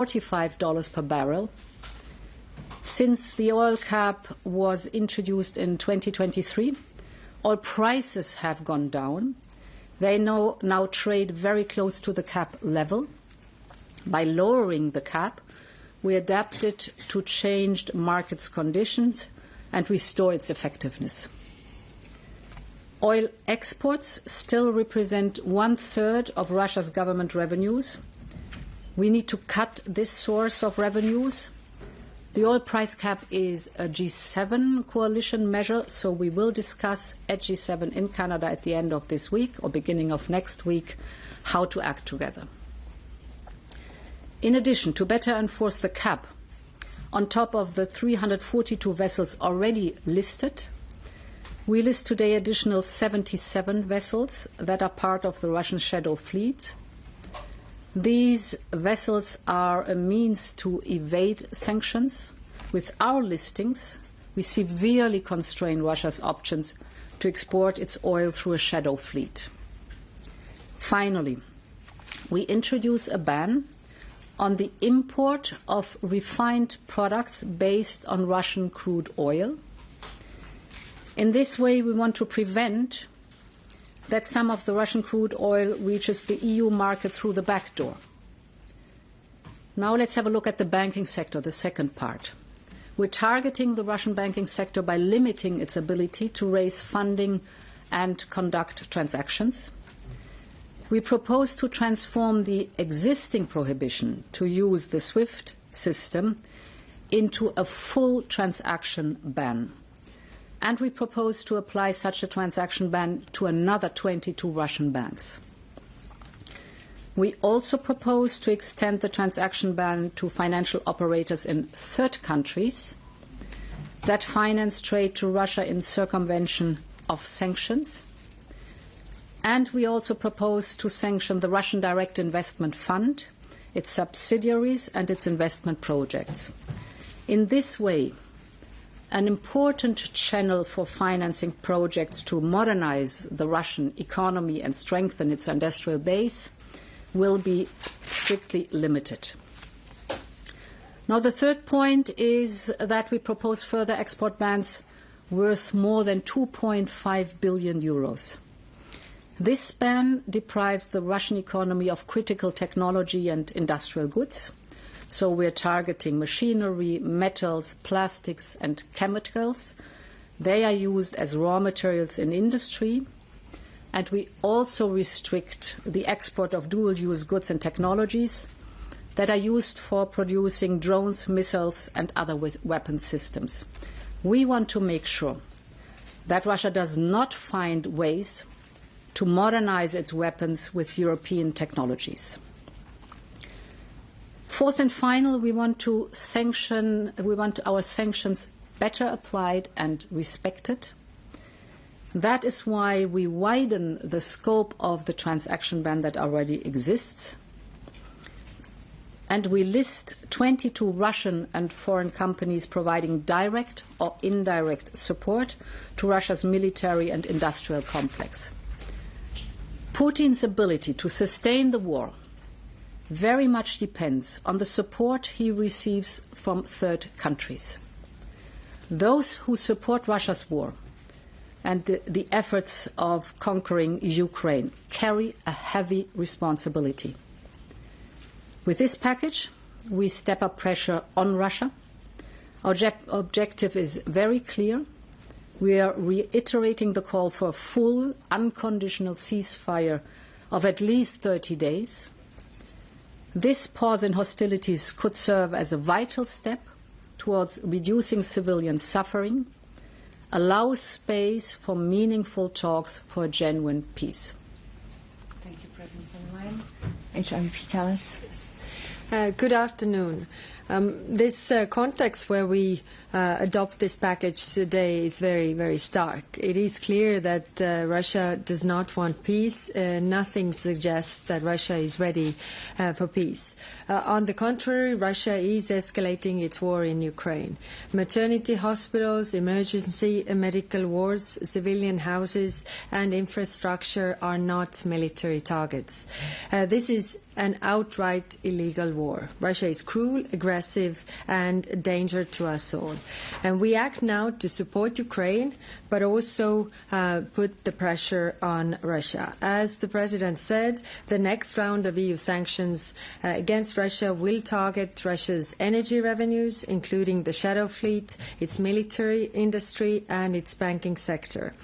$45 per barrel. Since the oil cap was introduced in 2023, oil prices have gone down. They now trade very close to the cap level. By lowering the cap, we adapted to changed market conditions and restore its effectiveness. Oil exports still represent 1/3 of Russia's government revenues. We need to cut this source of revenues. The oil price cap is a G7 coalition measure, so we will discuss at G7 in Canada at the end of this week or beginning of next week how to act together. In addition, to better enforce the cap, on top of the 342 vessels already listed, we list today additional 77 vessels that are part of the Russian shadow fleet. These vessels are a means to evade sanctions. With our listings, we severely constrain Russia's options to export its oil through a shadow fleet. Finally, we introduce a ban on the import of refined products based on Russian crude oil. In this way, we want to prevent that some of the Russian crude oil reaches the EU market through the back door. Now let's have a look at the banking sector, the second part. We're targeting the Russian banking sector by limiting its ability to raise funding and conduct transactions. We propose to transform the existing prohibition to use the SWIFT system into a full transaction ban. And we propose to apply such a transaction ban to another 22 Russian banks. We also propose to extend the transaction ban to financial operators in third countries that finance trade to Russia in circumvention of sanctions. And we also propose to sanction the Russian Direct Investment Fund, its subsidiaries and its investment projects. In this way, an important channel for financing projects to modernize the Russian economy and strengthen its industrial base will be strictly limited. Now, the third point is that we propose further export bans worth more than 2.5 billion euros. This ban deprives the Russian economy of critical technology and industrial goods. So we're targeting machinery, metals, plastics and chemicals. They are used as raw materials in industry. And we also restrict the export of dual-use goods and technologies that are used for producing drones, missiles and other weapon systems. We want to make sure that Russia does not find ways to modernize its weapons with European technologies. Fourth and final, we want our sanctions better applied and respected. That is why we widen the scope of the transaction ban that already exists. And we list 22 Russian and foreign companies providing direct or indirect support to Russia's military and industrial complex. Putin's ability to sustain the war very much depends on the support he receives from third countries. Those who support Russia's war and the efforts of conquering Ukraine carry a heavy responsibility. With this package, we step up pressure on Russia. Our objective is very clear. We are reiterating the call for a full, unconditional ceasefire of at least 30 days. This pause in hostilities could serve as a vital step towards reducing civilian suffering, allow space for meaningful talks for a genuine peace. Thank you, President von der Leyen. HRVP Kallas. Good afternoon. This context where we adopt this package today is very, very stark. It is clear that Russia does not want peace. Nothing suggests that Russia is ready for peace. On the contrary, Russia is escalating its war in Ukraine. Maternity hospitals, emergency medical wards, civilian houses and infrastructure are not military targets. This is an outright illegal war. Russia is cruel, aggressive and a danger to us all. And we act now to support Ukraine, but also put the pressure on Russia. As the President said, the next round of EU sanctions against Russia will target Russia's energy revenues, including the shadow fleet, its military industry and its banking sector.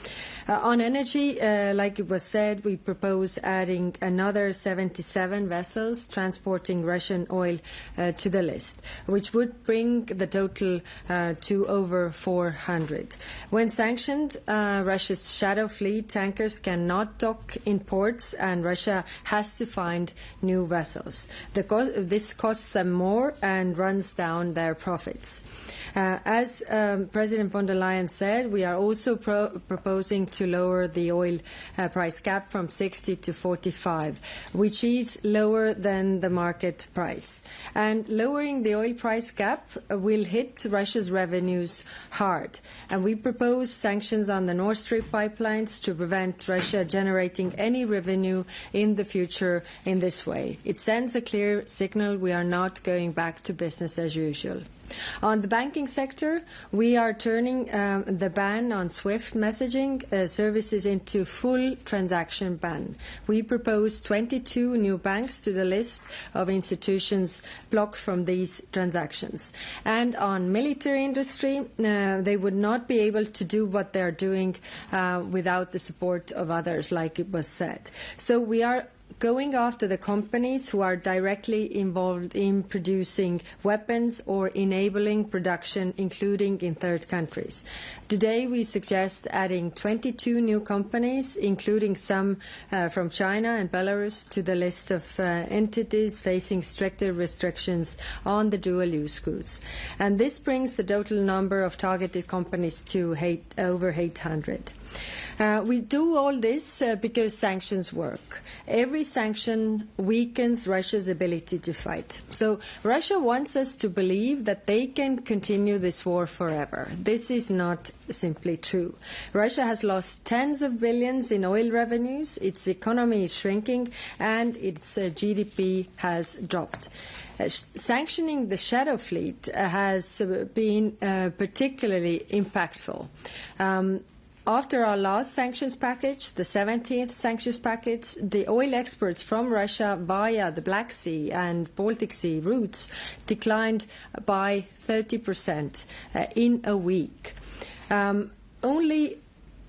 On energy, like it was said, we propose adding another 77 vessels transporting Russian oil to the list, which would bring the total to over 400. When sanctioned, Russia's shadow fleet tankers cannot dock in ports and Russia has to find new vessels. This costs them more and runs down their profits. As President von der Leyen said, we are also proposing to lower the oil price cap from 60 to 45, which is lower than the market price. And lowering the oil price cap will hit Russia's revenues hard. And we propose sanctions on the Nord Stream pipelines to prevent Russia generating any revenue in the future in this way. It sends a clear signal we are not going back to business as usual. On the banking sector, we are turning the ban on SWIFT messaging services into full transaction ban. We propose 22 new banks to the list of institutions blocked from these transactions. And on military industry, they would not be able to do what they are doing without the support of others, like it was said. So we are going after the companies who are directly involved in producing weapons or enabling production, including in third countries. Today, we suggest adding 22 new companies, including some from China and Belarus, to the list of entities facing stricter restrictions on the dual-use goods. And this brings the total number of targeted companies to over 800. We do all this because sanctions work. Every sanction weakens Russia's ability to fight. So Russia wants us to believe that they can continue this war forever. This is not simply true. Russia has lost tens of billions in oil revenues, its economy is shrinking, and its GDP has dropped. Sanctioning the shadow fleet has been particularly impactful. After our last sanctions package, the 17th sanctions package, the oil exports from Russia via the Black Sea and Baltic Sea routes declined by 30% in a week. Only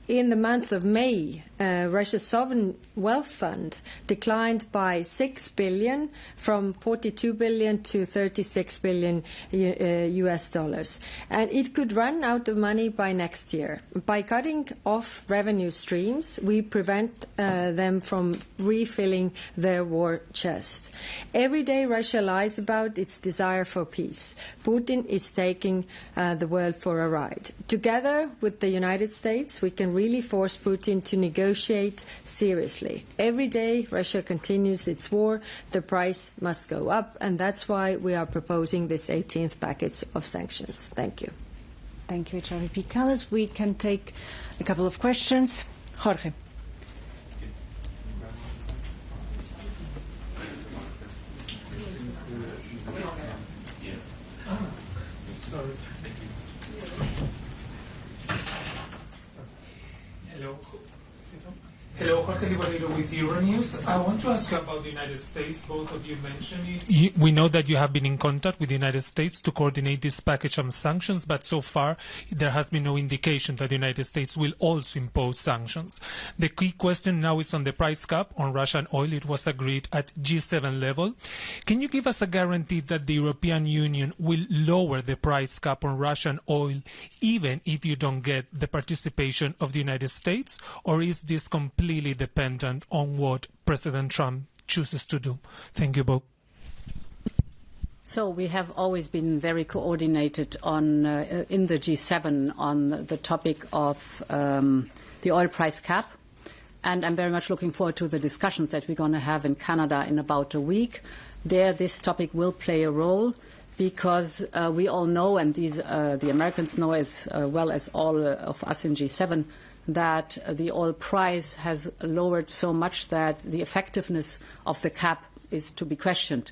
in the month of May, Russia's sovereign wealth fund declined by 6 billion from 42 billion to 36 billion US dollars. And it could run out of money by next year. By cutting off revenue streams, we prevent them from refilling their war chest. Every day Russia lies about its desire for peace. Putin is taking the world for a ride. Together with the United States, we can really force Putin to negotiate seriously. Every day Russia continues its war, the price must go up, and that's why we are proposing this 18th package of sanctions. Thank you. Thank you, HRVP Kallas. We can take a couple of questions. Jorge. Hello, Jorge Liborero with Euronews. I want to ask you about the United States. Both of you mentioned it. We know that you have been in contact with the United States to coordinate this package of sanctions, but so far there has been no indication that the United States will also impose sanctions. The key question now is on the price cap on Russian oil. It was agreed at G7 level. Can you give us a guarantee that the European Union will lower the price cap on Russian oil even if you don't get the participation of the United States, or is this completely dependent on what President Trump chooses to do? Thank you both. So we have always been very coordinated on in the G7 on the topic of the oil price cap. And I'm very much looking forward to the discussions that we're going to have in Canada in about a week. There, this topic will play a role because we all know, and the Americans know as well as all of us in G7, that the oil price has lowered so much that the effectiveness of the cap is to be questioned.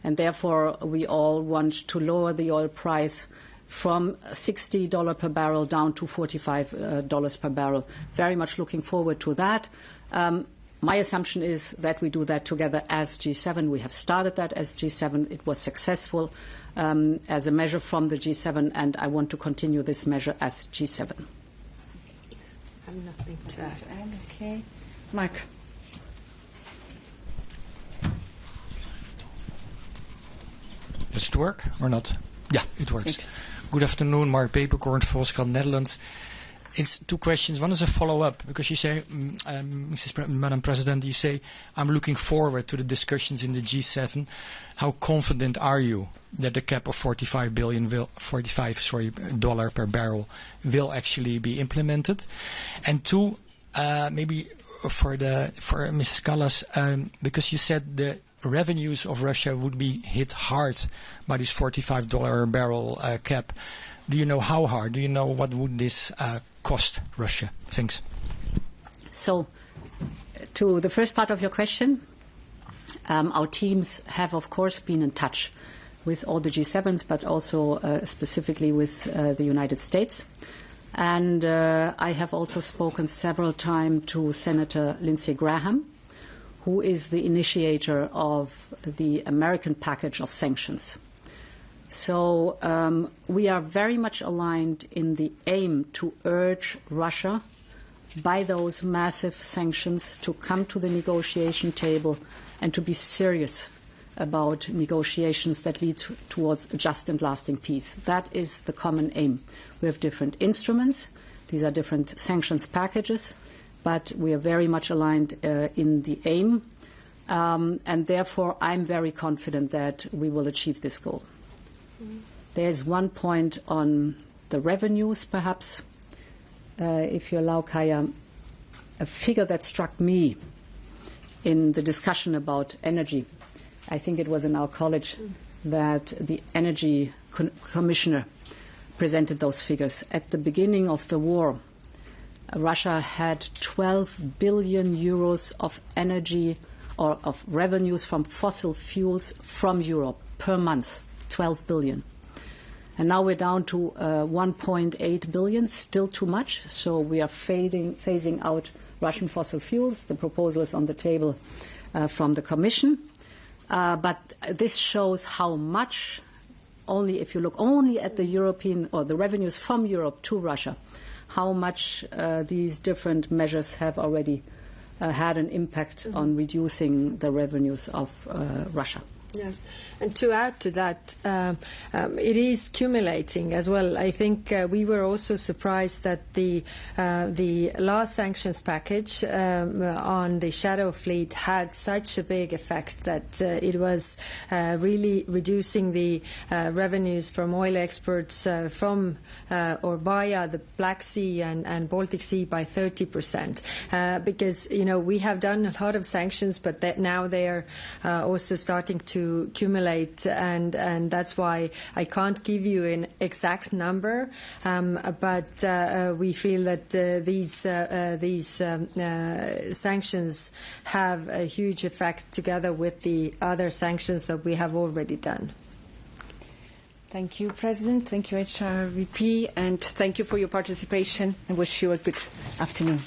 And therefore, we all want to lower the oil price from $60 per barrel down to $45 per barrel. Very much looking forward to that. My assumption is that we do that together as G7. We have started that as G7. It was successful as a measure from the G7, and I want to continue this measure as G7. I have nothing to add. Okay. Mark. Does it work or not? Yeah, it works. Good afternoon, Mark Peperkorn, Volkskrant, Netherlands. It's two questions. One is a follow-up, because you say, Madam President, you say, I'm looking forward to the discussions in the G7. How confident are you that the cap of $45 per barrel will actually be implemented? And two, maybe for Mrs. Kallas, because you said the revenues of Russia would be hit hard by this $45 a barrel cap. Do you know how hard? Do you know what would this cost Russia? Thanks. So, to the first part of your question, our teams have, of course, been in touch with all the G7s, but also specifically with the United States. And I have also spoken several times to Senator Lindsey Graham, who is the initiator of the American package of sanctions. So we are very much aligned in the aim to urge Russia, by those massive sanctions, to come to the negotiation table and to be serious about negotiations that lead towards a just and lasting peace. That is the common aim. We have different instruments. These are different sanctions packages, but we are very much aligned in the aim. And therefore, I'm very confident that we will achieve this goal. There's one point on the revenues, perhaps, if you allow, Kaja, a figure that struck me in the discussion about energy. I think it was in our college that the energy commissioner presented those figures. At the beginning of the war, Russia had 12 billion euros of energy or of revenues from fossil fuels from Europe per month, 12 billion. And now we're down to 1.8 billion, still too much. So we are phasing out Russian fossil fuels. The proposal is on the table from the Commission. But this shows how much, only if you look only at the European or the revenues from Europe to Russia, how much these different measures have already had an impact on reducing the revenues of Russia. Yes, and to add to that, it is accumulating as well. I think we were also surprised that the last sanctions package on the shadow fleet had such a big effect that it was really reducing the revenues from oil exports from or via the Black Sea and Baltic Sea by 30%. Because we have done a lot of sanctions, but now they are also starting to accumulate, and that's why I can't give you an exact number, but we feel that these sanctions have a huge effect together with the other sanctions that we have already done. Thank you, President. Thank you, HRVP, and thank you for your participation. I wish you a good afternoon.